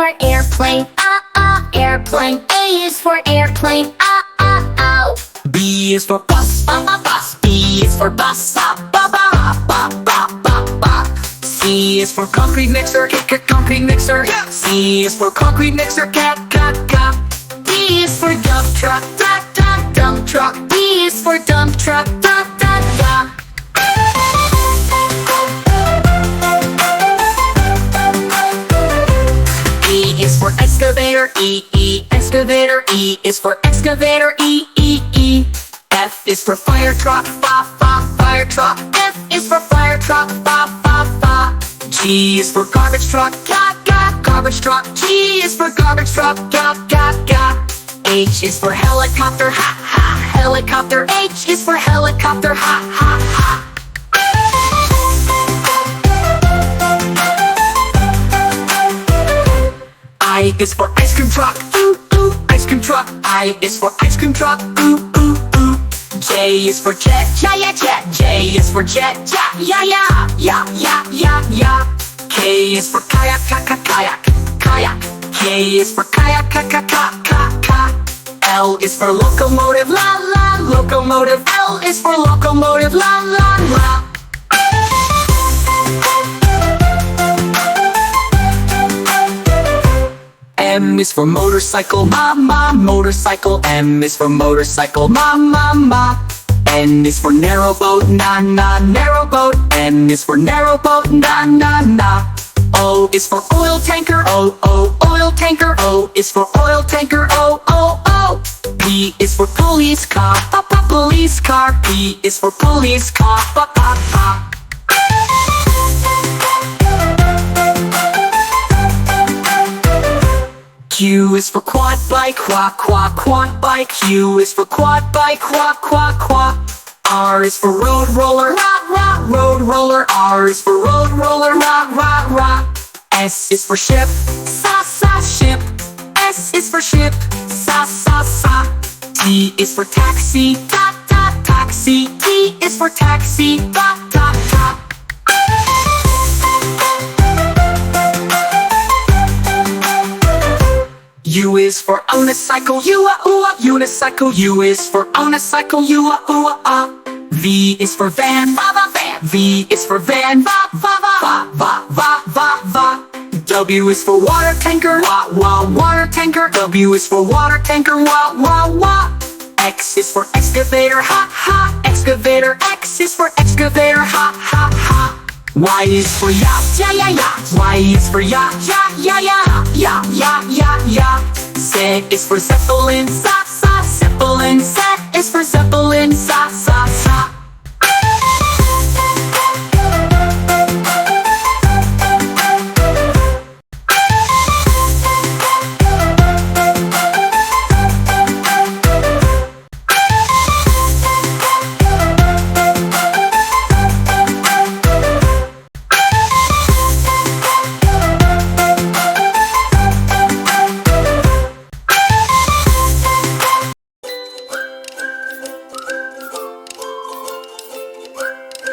for airplane, airplane. A is for airplane, oh. B is for bus, bus. B is for bus, ba ba ba ba ba ba. C is for concrete mixer, concrete mixer. C is for concrete mixer, cat. D is for dump truck, dump truck. D is for dump truck, E is for excavator, excavator. E is for excavator, E. F is for fire truck, fire truck. F is for fire truck, fa. G is for garbage truck, garbage truck. G is for garbage truck, ga. H is for helicopter, helicopter. H is for helicopter, ha. I is for ice cream truck, ice cream truck. I is for ice cream truck, J is for jet, jet. J is for jet, yeah. K is for kayak, kayak. K is for kayak, ka. L is for locomotive, la. Locomotive. L is for locomotive, la. M is for motorcycle, ma. Motorcycle. M is for motorcycle, ma. N is for narrow boat, na. Narrow boat. N is for narrow boat, na. O is for oil tanker, oil tanker. O is for oil tanker, oh. P is for police car, police car. P is for police car, pa. Q is for quad bike, quad bike. Q is for quad bike, quad. R is for road roller, road roller. R is for road roller, ra. S is for ship, sa, ship. S is for ship, sa. T is for taxi, ta, taxi. T is for taxi, ta. U is for unicycle, unicycle. U is for unicycle, V is for van, van. V is for van, va. W is for water tanker, water tanker. W is for water tanker, wa. X is for excavator, ha. Excavator. X is for excavator, ha. Y is for yacht, yacht. Y is for yacht, yeah. Z is for Zeppelins, Zeppelins.